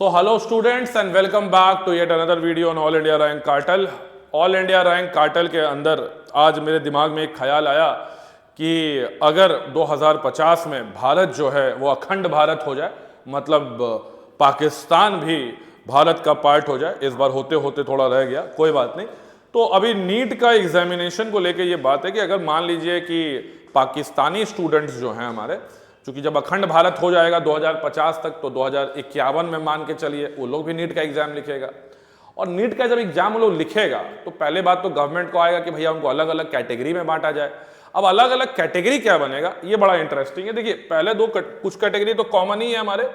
So hello students and welcome back to yet another video on All India Rank Cartel. All India Rank Cartel के अंदर आज मेरे दिमाग में एक ख्याल आया कि अगर 2050 में भारत जो है वो अखंड भारत हो जाए, मतलब पाकिस्तान भी भारत का पार्ट हो जाए। इस बार होते होते थोड़ा रह गया, कोई बात नहीं। तो अभी नीट का एग्जामिनेशन को लेके ये बात है कि अगर मान लीजिए कि पाकिस्तानी स्टूडेंट्स जो हैं हमारे, क्योंकि जब अखंड भारत हो जाएगा 2050 तक, तो 2051 में मान के चलिए वो लोग भी नीट का एग्जाम लिखेगा। और नीट का जब एग्जाम वो लोग लिखेगा तो पहले बात तो गवर्नमेंट को आएगा कि भैया उनको अलग अलग कैटेगरी में बांटा जाए। अब अलग अलग कैटेगरी क्या बनेगा, ये बड़ा इंटरेस्टिंग है। देखिए पहले कुछ कैटेगरी तो कॉमन ही है हमारे।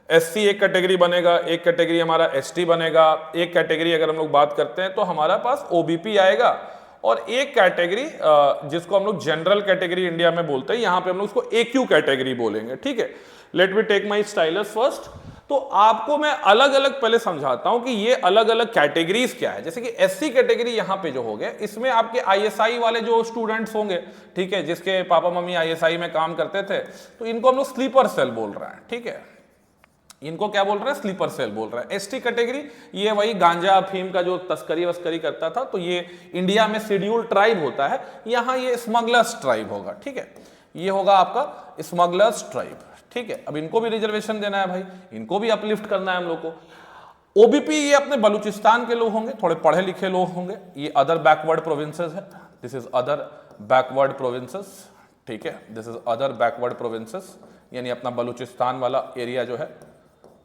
एससी एक कैटेगरी बनेगा, एक कैटेगरी हमारा एसटी बनेगा, एक कैटेगरी अगर हम लोग बात करते हैं तो हमारा पास ओबीपी आएगा, और एक कैटेगरी जिसको हम लोग जनरल कैटेगरी इंडिया में बोलते हैं, यहां पे हम लोग उसको एक्यू कैटेगरी बोलेंगे। ठीक है, let me take my stylus first. तो आपको मैं अलग अलग पहले समझाता हूं कि ये अलग अलग कैटेगरीज क्या है। जैसे कि एससी कैटेगरी यहां पे जो हो गया, इसमें आपके आईएसआई वाले जो स्टूडेंट्स होंगे, ठीक है, जिसके पापा मम्मी आईएसआई में काम करते थे, तो इनको हम लोग स्लीपर सेल बोल रहे हैं। ठीक है, इनको क्या बोल रहे हैं, स्लीपर सेल बोल रहे हैं। एसटी कैटेगरी ये वही गांजा अफीम का जो तस्करी वस्करी करता था, तो ये इंडिया में शेड्यूल ट्राइब होता है, यहां ये स्मगलर्स ट्राइब होगा। ठीक है, ये होगा आपका स्मगलर्स ट्राइब। ठीक है, अब इनको भी रिजर्वेशन देना है भाई, इनको भी अपलिफ्ट करना है हम लोग को। ओबीपी ये अपने बलूचिस्तान के लोग होंगे, थोड़े पढ़े लिखे लोग होंगे। ये अदर बैकवर्ड प्रोविंसेस है, this is other backward provinces. ठीक है, this is other backward provinces, यानी अपना बलूचिस्तान वाला एरिया जो है।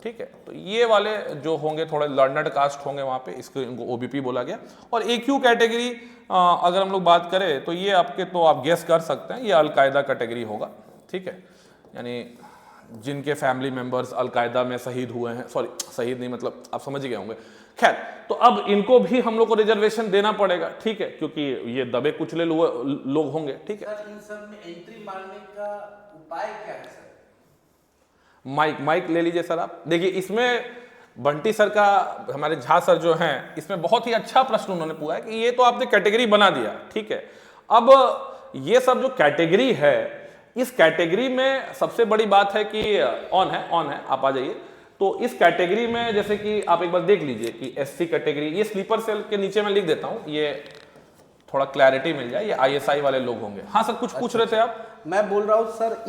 ठीक है, तो ये वाले जो होंगे थोड़े लर्नड कास्ट होंगे वहां पे, इसको इनको ओबीपी बोला गया। और एक्यू कैटेगरी अगर हम लोग बात करें तो ये आपके, तो आप गेस कर सकते हैं, ये अलकायदा कैटेगरी होगा। ठीक है, यानी जिनके फैमिली मेंबर्स अलकायदा में शहीद हुए हैं, सॉरी शहीद नहीं, मतलब आप समझ गए होंगे। खैर, तो अब इनको भी हम लोग को रिजर्वेशन देना पड़ेगा। ठीक है, क्योंकि ये दबे कुचले लोग होंगे। ठीक है, इन सब में एंट्री मारने का उपाय क्या है सर? माइक ले लीजिए सर आप। देखिए इसमें बंटी सर का, हमारे झा सर जो हैं, इसमें बहुत ही अच्छा प्रश्न उन्होंने पूछा है कि ये तो आपने कैटेगरी बना दिया। ठीक है, अब ये सब जो कैटेगरी है, इस कैटेगरी में सबसे बड़ी बात है कि ऑन है, आप आ जाइए। तो इस कैटेगरी में जैसे कि आप एक बार देख लीजिए कि एससी कैटेगरी, ये स्लीपर सेल के नीचे मैं लिख देता हूं, ये थोड़ा क्लैरिटी मिल जाए, ये आईएसआई वाले लोग होंगे। हाँ सर, कुछ पूछ रहे थे आप? मैं बोल रहा हूँ सर,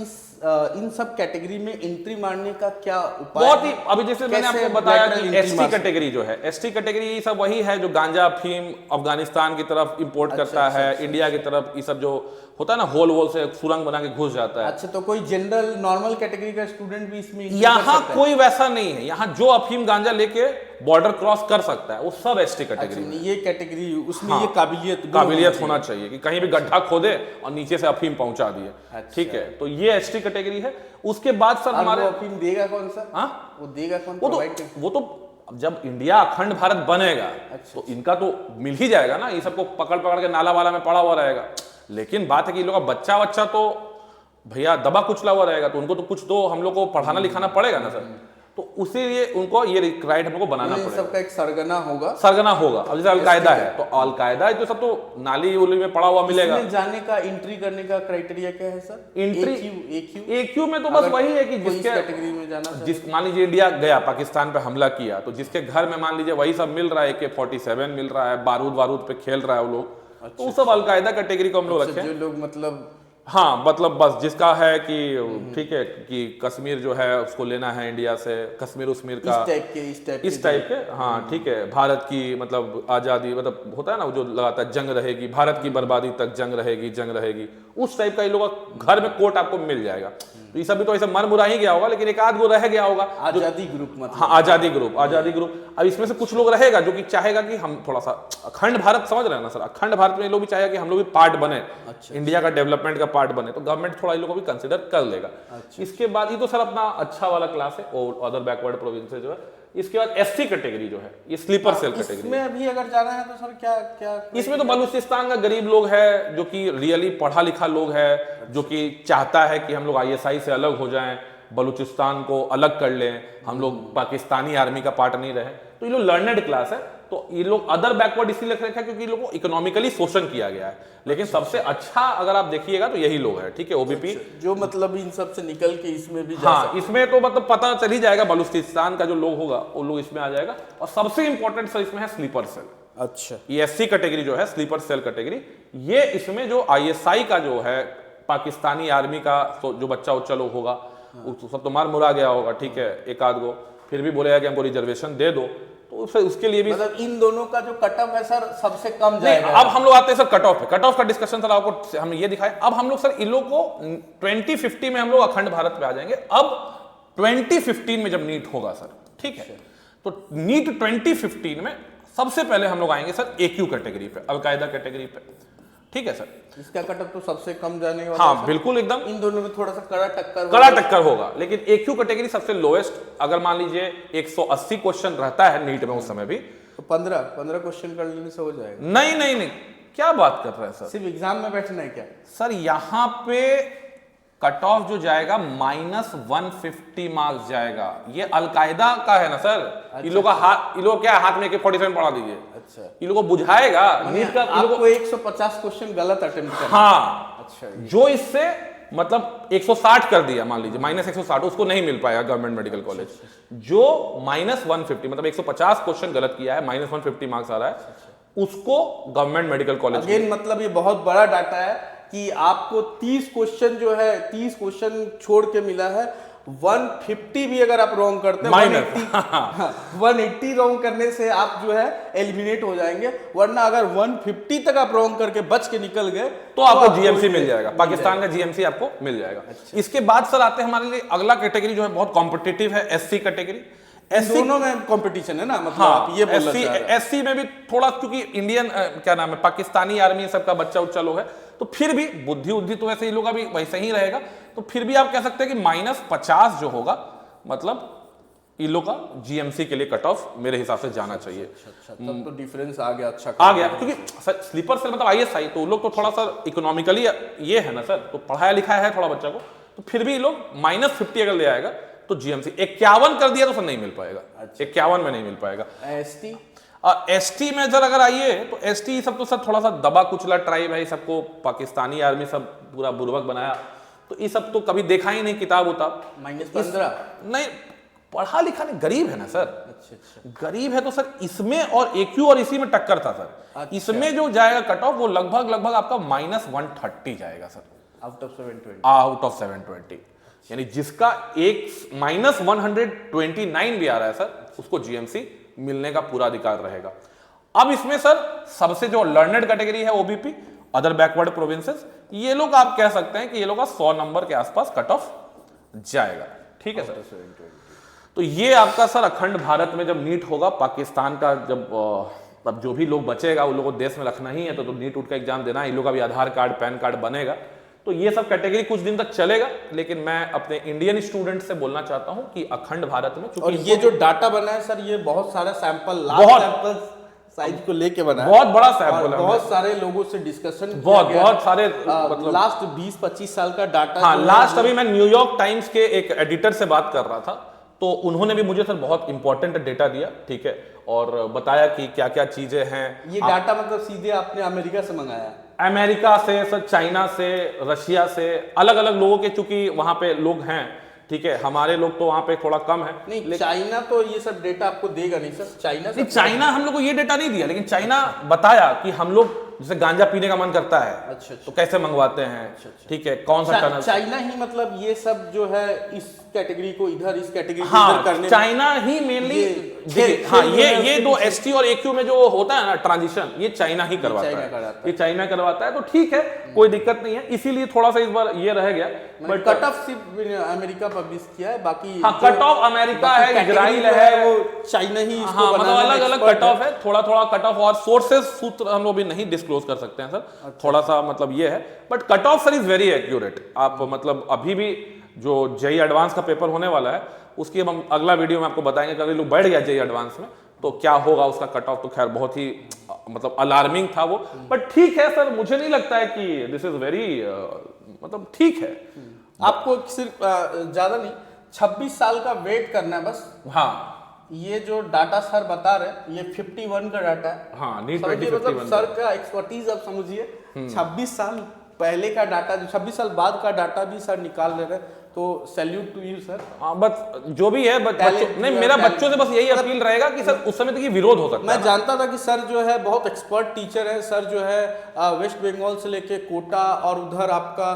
इन सब कैटेगरी में एंट्री मारने का क्या उपाय? बहुत ही, अभी जैसे मैंने आपको बताया कि एसटी कैटेगरी जो है, एसटी कैटेगरी सब वही है जो गांजा अफीम अफगानिस्तान की तरफ इंपोर्ट करता है, इंडिया की तरफ ये सब जो होता है ना, होल से सुरंग बना के घुस जाता है। अच्छा, तो कोई जनरल नॉर्मल कैटेगरी का स्टूडेंट भी इसमें यहाँ कोई वैसा नहीं है। यहाँ जो अफीम गांजा लेके बॉर्डर क्रॉस कर सकता है वो सब एसटी कैटेगरी में। ये कैटेगरी उसमें हाँ, ये काबिलियत होना चाहिए कि कहीं भी गड्ढा खोदे और नीचे से अफीम पहुंचा दिए। ठीक है, तो ये एसटी कैटेगरी है। उसके बाद सर हमारे अफीम देगा कौन सर? हाँ, वो देगा कौन? वो तो जब इंडिया अखंड भारत बनेगा तो इनका तो मिल ही जाएगा ना, ये सबको पकड़ पकड़ के नाला वाला में पड़ा हुआ रहेगा। लेकिन बात है कि इन लोग का बच्चा तो भैया दबा कुचला हुआ रहेगा, तो उनको तो कुछ तो हम लोग को पढ़ाना लिखाना पड़ेगा ना सर। तो उसी लिए उनको ये राइट हम लोग को बनाना पड़ेगा। सबका एक सरगना होगा। अब जैसे अलकायदा है, तो अलकायदा तो सब तो नाली उली में पड़ा हुआ मिलेगा। जाने का, एंट्री करने का क्राइटेरिया क्या है सर? एंट्री एक्यू में तो बस वही है कि जिसके कैटेगरी में जाना, जिस मान लीजिए इंडिया गया पाकिस्तान पे हमला किया, तो जिसके घर में मान लीजिए वही सब मिल रहा है, AK-47 मिल रहा है, बारूद पे खेल रहा है वो लोग, तो वो सब अलकायदा कैटेगरी को हम लोग रखे। जो लोग मतलब, हाँ, मतलब बस जिसका है कि ठीक है कि कश्मीर जो है उसको लेना है इंडिया से, कश्मीर उश्मीर का इस टाइप के। हाँ ठीक है, भारत की मतलब आज़ादी, मतलब होता है ना जो लगातार जंग रहेगी, भारत की बर्बादी तक जंग रहेगी, उस टाइप का ये लोग घर में कोट आपको मिल जाएगा। तो ये सब भी तो ऐसा मन बुरा ही गया होगा, लेकिन एक आध गो रह गया होगा आजादी ग्रुप, मतलब हाँ आजादी ग्रुप। अब इसमें से कुछ लोग रहेगा जो कि चाहेगा कि हम थोड़ा सा अखंड भारत, समझ रहे हैं ना सर, अखंड भारत में ये लोग भी चाहेगा कि हम लोग भी पार्ट बने, इंडिया का डेवलपमेंट का पार्ट बने, तो गवर्नमेंट थोड़ा इन लोगों को भी कंसिडर कर लेगा। इसके बाद ये तो सर अपना अच्छा वाला क्लास है, और अदर बैकवर्ड प्रोविंसेस जो है। इसके बाद एससी कैटेगरी जो है, ये स्लीपर सेल कैटेगरी। इसमें अभी अगर जाना है तो सर क्या क्या इसमें तो बलूचिस्तान का गरीब लोग है, जो कि रियली पढ़ा लिखा लोग है, जो कि चाहता है कि हम लोग आईएसआई से अलग हो जाएं, बलूचिस्तान को अलग कर लें, हम लोग पाकिस्तानी आर्मी का पार्ट नहीं रहे, तो ये लोग लर्नड क्लास है। तो ये लोग अदर बैकवर्ड इसलिए लिख रखा है क्योंकि लोगों को इकोनॉमिकली शोषण किया गया है। लेकिन सबसे अच्छा अगर आप देखिएगा तो यही लोग है, ठीक है, ओबीपी जो मतलब इन सब से निकल के इसमें भी जा हाँ, इसमें तो मतलब पता चल ही जाएगा, बलूचिस्तान का जो लोग होगा वो लोग इसमें आ जाएगा। और सबसे इंपॉर्टेंट सर इसमें है स्लीपर सेल। अच्छा, ये एससी कैटेगरी जो है, स्लीपर सेल कैटेगरी, ये इसमें जो आईएसआई का जो है, पाकिस्तानी आर्मी का तो जो बच्चा उच्चा लोग होगा वो सब तो मार मुरा गया होगा, ठीक है, एक आध गो फिर भी बोलेगा कि हमको रिजर्वेशन दे दो, तो उसके लिए भी मतलब इन दोनों का जो कट ऑफ है सर सबसे कम नहीं। जाएगा। अब हम लोग आते हैं सर कट ऑफ पे। कट ऑफ का डिस्कशन सर आपको हम ये दिखाए। अब हम लोग सर इन लोग को 2050 में हम लोग अखंड भारत पे आ जाएंगे। अब 2015 में जब नीट होगा सर, ठीक है, तो नीट 2015 में सबसे पहले हम लोग आएंगे सर एक्यू कैटेगरी पे, अलकायदा कैटेगरी पे, ठीक है सर। इसका कट ऑफ तो सबसे कम जाने वाला हाँ है सर। बिल्कुल एकदम इन दोनों में थोड़ा सा कड़ा टक्कर होगा, लेकिन एक्यू कैटेगरी सबसे लोएस्ट। अगर मान लीजिए 180 क्वेश्चन रहता है नीट में उस समय भी, तो 15 क्वेश्चन कर लेने से हो जाएगा। नहीं, क्या बात कर रहे हैं सर, सिर्फ एग्जाम में बैठना है क्या सर यहाँ पे कट ऑफ जो जाएगा -150 मार्क्स जाएगा। ये अलकायदा का है ना सर। इन लोग का हाथ, इन लोग क्या हाथ में AK-47 पढ़ा दीजिए। अच्छा, इन लोगों को बुझाएगा नीट का। आपको 150 क्वेश्चन गलत अटेम्प्ट करना। हाँ, अच्छा, जो इससे मतलब 160 कर दिया मान लीजिए, -160, उसको नहीं मिल पाएगा गवर्नमेंट मेडिकल कॉलेज। जो -150 मतलब 150 क्वेश्चन गलत किया है, -150 मार्क्स आ रहा है, उसको गवर्नमेंट मेडिकल कॉलेज। अगेन मतलब ये बहुत बड़ा डाटा है कि आपको 30 क्वेश्चन जो है 30 क्वेश्चन छोड़ के मिला है। 150 भी अगर आप रॉन्ग करते हैं, 180 रॉन्ग करने से आप जो है एलिमिनेट हो जाएंगे। वरना अगर 150 तक आप रॉन्ग करके बच के निकल गए तो आपको जीएमसी मिल जाएगा, पाकिस्तान का जीएमसी आपको मिल जाएगा। इसके बाद सर आते हैं हमारे लिए अगला कैटेगरी जो है बहुत कॉम्पिटिटिव है, एससी कैटेगरी। एससी दोनों में कंपटीशन है ना, मतलब हाँ, आप ये बोलना चाह रहे हैं। एससी में भी थोड़ा, क्योंकि इंडियन क्या नाम है, पाकिस्तानी आर्मी सबका बच्चा उच्चा लोग है, तो फिर भी बुद्धि उद्धि तो वैसे ही लोग अभी वैसे ही रहेगा। तो फिर भी आप कह सकते हैं कि -50 जो होगा, मतलब इन लोग का जीएमसी के लिए कट ऑफ मेरे हिसाब से जाना चाहिए। अच्छा, तब तो डिफरेंस आ गया। अच्छा आ गया, क्योंकि सर स्लीपर सेल मतलब आईएसआई, तो लोग तो थोड़ा सा इकोनॉमिकली ये है ना सर, तो पढ़ाया लिखाया है थोड़ा बच्चा को, तो फिर भी लोग -50 अगर ले आएगा तो जीएमसी 51 कर दिया तो सर नहीं मिल पाएगा। 51 में नहीं मिल पाएगा। एसटी एसटी में सर अगर आइए तो एसटी सब तो सर थोड़ा सा दबा कुचला ट्राइब है, सबको पाकिस्तानी आर्मी सब पूरा बुर्बक बनाया, तो ये सब तो कभी देखा ही नहीं किताब उताब। -15 नहीं, पढ़ा लिखा नहीं, गरीब है ना सर। अच्छा, गरीब है तो सर इसमें और एक्यू और इसी में टक्कर था सर। अच्छा। इसमें जो जाएगा कट ऑफ वो लगभग आपका -130 जाएगा sir, out of 720। Out of 720, यानी जिसका एक -129 भी आ रहा है सर, उसको जीएमसी मिलने का पूरा अधिकार रहेगा। अब इसमें सर सबसे जो लर्नेड कैटेगरी है ओबीपी, अदर बैकवर्ड प्रोविंसेस, ये लोग आप कह सकते हैं कि ये लोग का 100 नंबर के आसपास कट ऑफ जाएगा, ठीक है सर। तो ये आपका सर अखंड भारत में जब नीट होगा, पाकिस्तान का जब अब जो भी लोग बचेगा उन लोगों को देश में रखना ही है, तो नीट उठ का एग्जाम देना है, इन लोग का भी आधार कार्ड पैन कार्ड बनेगा। तो ये सब कैटेगरी कुछ दिन तक चलेगा, लेकिन मैं अपने इंडियन स्टूडेंट से बोलना चाहता हूं कि अखंड भारत में, और ये जो डाटा बना है सर, ये बहुत सारा सैंपल, सैंपल साइज को लेके बना है, बहुत बड़ा सैंपल है, बहुत सारे लोगों से डिस्कशन, बहुत सारे मतलब लास्ट 20-25 साल का डाटा। हाँ, लास्ट अभी मैं न्यूयॉर्क टाइम्स के एक एडिटर से बात कर रहा था, तो उन्होंने भी मुझे सर बहुत इंपॉर्टेंट डेटा दिया, ठीक है, और बताया कि क्या क्या चीजें हैं। ये डाटा मतलब सीधे आपने अमेरिका से मंगाया? अमेरिका से सर, चाइना से, रशिया से, अलग अलग लोगों के, चूंकि वहां पे लोग हैं, ठीक है, हमारे लोग तो वहां पे थोड़ा कम है। नहीं, चाइना तो ये सब डेटा आपको देगा नहीं सर। चाइना हम लोग को ये डेटा नहीं दिया, लेकिन चाइना बताया कि हम लोग जैसे गांजा पीने का मन करता है, अच्छा, तो कैसे मंगवाते हैं, ठीक है, कौन सा टनल। चाइना ही मतलब ये सब जो है इस कैटेगरी को इधर, इस कैटेगरी को हाँ, इधर करने, चाइना ही मेनली। हाँ, ये दो एसटी और एक्यू में जो होता है ना ट्रांजिशन, ये चाइना ही करवाता है, ये चाइना करवाता है, तो ठीक है, कोई दिक्कत नहीं है। इसीलिए थोड़ा सा इस बार ये रह गया, बट कट ऑफ सिर्फ अमेरिका पब्लिश किया है, बाकी हाँ कट ऑफ अमेरिका है, इजराइल है, वो चाइना ही इसको हाँ, मतलब अलग अलग कट ऑफ है, थोड़ा कट ऑफ, और सोर्सेस सूत्र हम लोग भी नहीं डिस्क्लोज कर सकते हैं सर, थोड़ा सा मतलब ये है, but cut off sir is very accurate. आप मतलब अभी भी जो जेई एडवांस का पेपर होने वाला है, उसकी हम अगला वीडियो में आपको बताएंगे कि अगर लोग बैठ गया जेई एडवांस में तो क्या होगा उसका कट ऑफ। तो खैर बहुत ही मतलब अलार्मिंग था वो, बट ठीक है सर, मुझे नहीं लगता है कि दिस इज वेरी मतलब ठीक है। आपको सिर्फ ज्यादा नहीं, 26 साल का वेट करना है बस। हाँ, ये जो डाटा सर बता रहे ये 51 का डाटा है। हाँ, नीट समझिए 2051 मतलब सर का एक्सपर्टीज आप समझिए। 26 साल पहले का डाटा, 26 साल बाद का डाटा भी सर निकाल ले रहे हैं, तो सैल्यूट टू यू सर। हाँ, बस जो भी है नहीं, मेरा बच्चों से बस यही अपील रहेगा कि सर उस समय तक ये विरोध हो सकता है। मैं जानता था कि सर जो है बहुत एक्सपर्ट टीचर है। सर जो है वेस्ट बंगाल से लेके कोटा और उधर आपका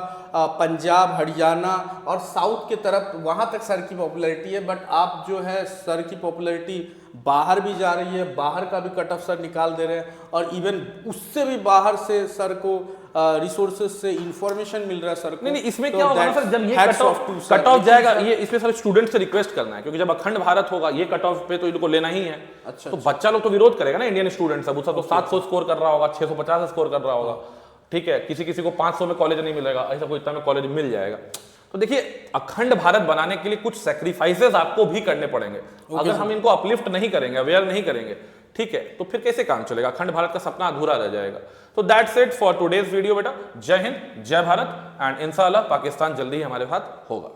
पंजाब, हरियाणा और साउथ के तरफ वहाँ तक सर की पॉपुलैरिटी है। बट आप जो है सर की पॉपुलैरिटी बाहर भी जा रही है, बाहर का भी कट ऑफ सर निकाल दे रहे हैं, और इवन उससे भी बाहर से सर को रिसोर्सेज से इंफॉर्मेशन मिल रहा है सर को। नहीं, इसमें क्या होगा ना सर, जब ये कट ऑफ जाएगा, ये इसमें सर स्टूडेंट से रिक्वेस्ट करना है, क्योंकि जब अखंड भारत होगा ये कट ऑफ पे तो इनको लेना ही है। अच्छा, तो बच्चा लोग तो विरोध करेगा ना, इंडियन स्टूडेंट सब, उसका तो 700 स्कोर कर रहा होगा, 650 स्कोर कर रहा होगा, ठीक है। किसी किसी को 500 में कॉलेज नहीं मिलेगा, ऐसा कोई इतना में कॉलेज मिल जाएगा। तो देखिए, अखंड भारत बनाने के लिए कुछ सैक्रिफाइसेस आपको भी करने पड़ेंगे। अगर हम इनको अपलिफ्ट नहीं करेंगे, अवेयर नहीं करेंगे, ठीक है, तो फिर कैसे काम चलेगा? अखंड भारत का सपना अधूरा रह जाएगा। तो that's it for today's video बेटा। जय हिंद, जय भारत, एंड इंशाल्लाह पाकिस्तान जल्दी ही हमारे साथ होगा।